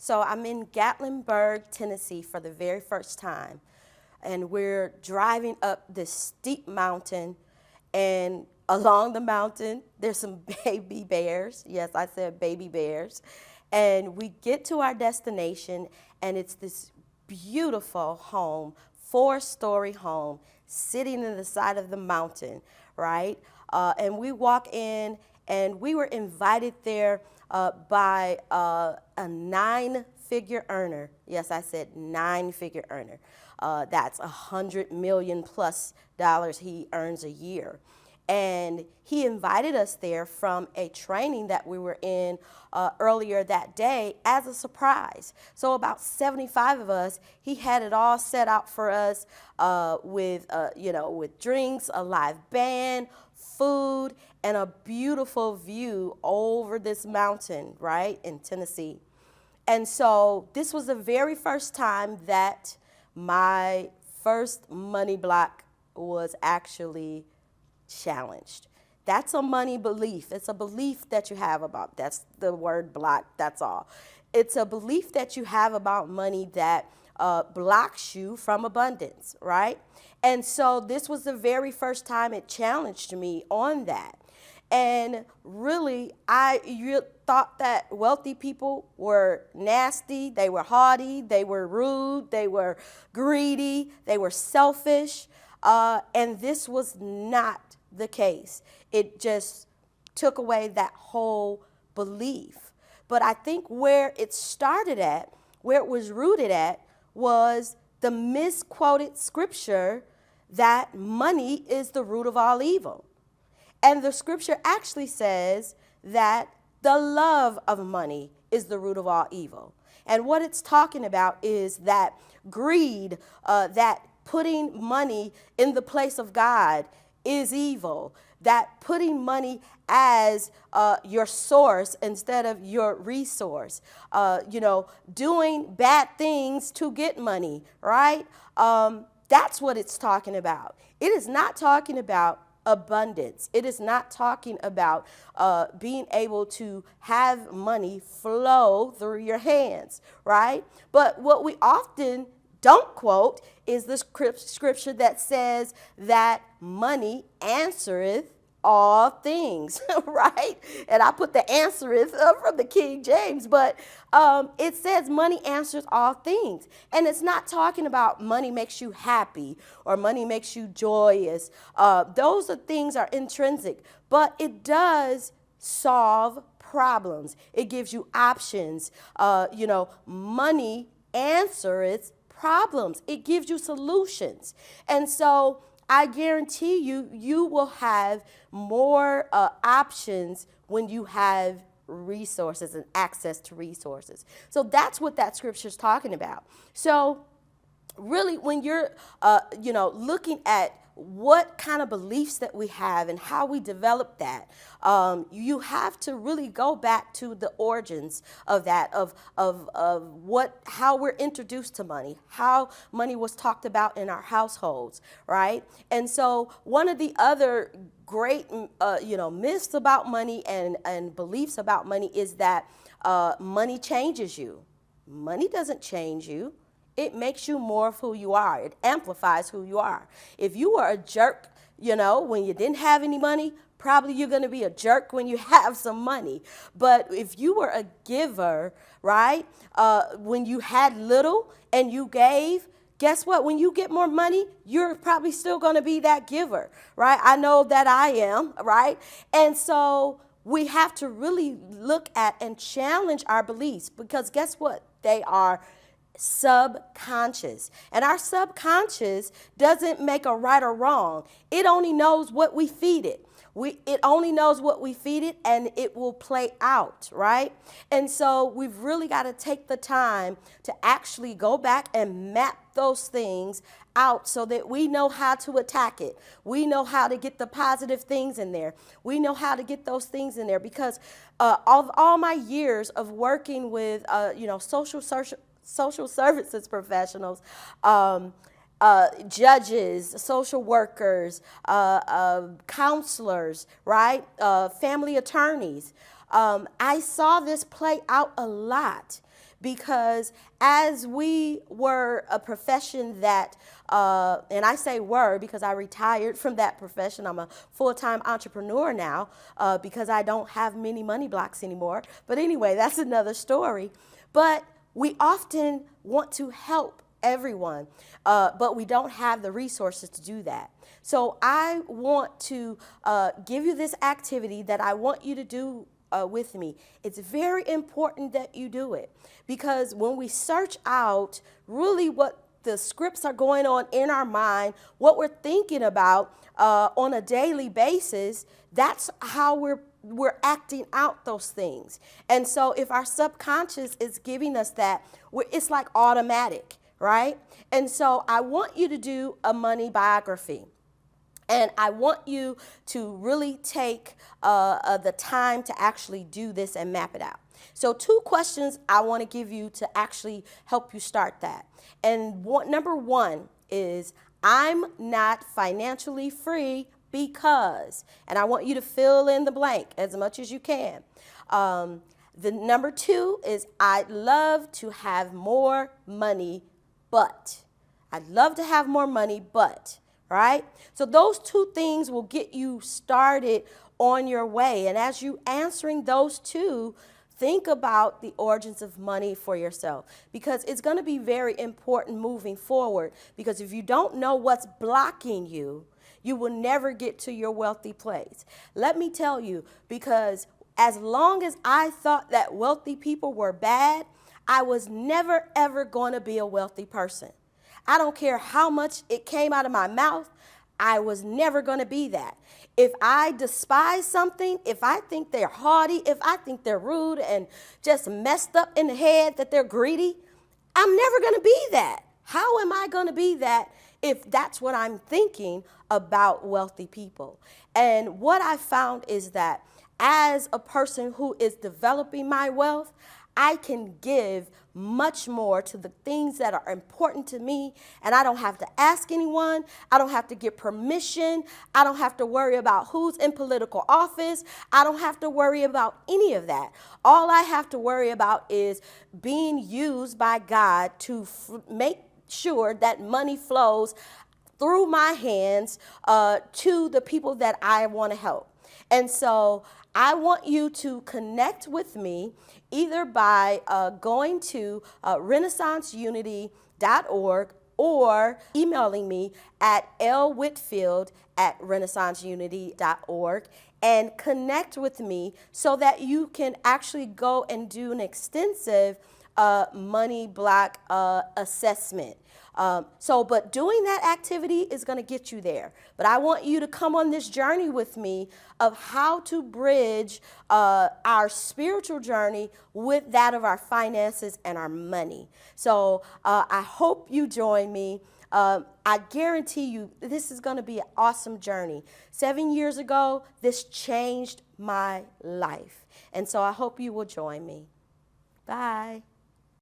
So I'm in Gatlinburg, Tennessee for the very first time. And we're driving up this steep mountain. And along the mountain, there's some baby bears. Yes, I said baby bears. And we get to our destination, and it's this beautiful home, four-story home, sitting in the side of the mountain, right? And we walk in, and we were invited there by a nine-figure earner. Yes, I said nine-figure earner. That's $100 million+ he earns a year. And he invited us there from a training that we were in earlier that day as a surprise. So about 75 of us, he had it all set out for us with drinks, a live band, food, and a beautiful view over this mountain, right, in Tennessee. And so this was the very first time that my first money block was actually challenged. That's a money belief. It's a belief that you have about, that's the word block, that's all. It's a belief that you have about money that blocks you from abundance, right? And so this was the very first time it challenged me on that. And really, I thought that wealthy people were nasty, they were haughty, they were rude, they were greedy, they were selfish, and this was not the case. It just took away that whole belief. But I think where it started at, where it was rooted at, was the misquoted scripture that money is the root of all evil. And the scripture actually says that the love of money is the root of all evil. And what it's talking about is that greed, that putting money in the place of God is evil, that putting money as your source instead of your resource, doing bad things to get money, right? That's what it's talking about. It is not talking about abundance. It is not talking about being able to have money flow through your hands, right? But what we often don't quote is the scripture that says that money answereth all things, right? And I put the answereth from the King James, but it says money answers all things. And it's not talking about money makes you happy or money makes you joyous. Those things are intrinsic, but it does solve problems. It gives you options. Money answers problems. It gives you solutions. And so I guarantee you, you will have more options when you have resources and access to resources. So that's what that scripture is talking about. So really, when you're, looking at what kind of beliefs that we have and how we develop that, you have to really go back to the origins of that, of how we're introduced to money, how money was talked about in our households, right? And so one of the other great, myths about money and beliefs about money is that money changes you. Money doesn't change you. It makes you more of who you are. It amplifies who you are. If you were a jerk, when you didn't have any money, probably you're going to be a jerk when you have some money. But if you were a giver, right, when you had little and you gave, guess what? When you get more money, you're probably still going to be that giver, right? I know that I am, right? And so we have to really look at and challenge our beliefs, because guess what? They are subconscious. And our subconscious doesn't make a right or wrong. It only knows what we feed it. It only knows what we feed it, and it will play out, right? And so we've really got to take the time to actually go back and map those things out so that we know how to attack it. We know how to get the positive things in there. We know how to get those things in there, because of all my years of working with, social services professionals, judges, social workers, counselors, right? Family attorneys. I saw this play out a lot, because as we were a profession that, and I say were because I retired from that profession. I'm a full-time entrepreneur now because I don't have many money blocks anymore. But anyway, that's another story. But we often want to help everyone, but we don't have the resources to do that. So I want to give you this activity that I want you to do with me. It's very important that you do it, because when we search out really what the scripts are going on in our mind, what we're thinking about on a daily basis, that's how we're acting out those things. And so if our subconscious is giving us that, it's like automatic, right? And so I want you to do a money biography. And I want you to really take the time to actually do this and map it out. So 2 questions I want to give you to actually help you start that. And number 1 is, I'm not financially free because, and I want you to fill in the blank as much as you can. The number 2 is, I'd love to have more money, but. I'd love to have more money, but. Right? So those 2 things will get you started on your way. And as you answering those 2, think about the origins of money for yourself, because it's going to be very important moving forward. Because if you don't know what's blocking you, you will never get to your wealthy place. Let me tell you, because as long as I thought that wealthy people were bad, I was never, ever going to be a wealthy person. I don't care how much it came out of my mouth, I was never going to be that. If I despise something, if I think they're haughty, if I think they're rude and just messed up in the head, that they're greedy, I'm never going to be that. How am I going to be that if that's what I'm thinking about wealthy people? And what I found is that as a person who is developing my wealth, I can give much more to the things that are important to me, and I don't have to ask anyone. I don't have to get permission. I don't have to worry about who's in political office. I don't have to worry about any of that. All I have to worry about is being used by God to make sure that money flows through my hands to the people that I want to help. And so I want you to connect with me either by going to renaissanceunity.org or emailing me at lwhitfield@renaissanceunity.org and connect with me so that you can actually go and do an extensive money block assessment. But doing that activity is going to get you there. But I want you to come on this journey with me of how to bridge our spiritual journey with that of our finances and our money. So I hope you join me. I guarantee you this is going to be an awesome journey. 7 years ago, this changed my life. And so I hope you will join me. Bye.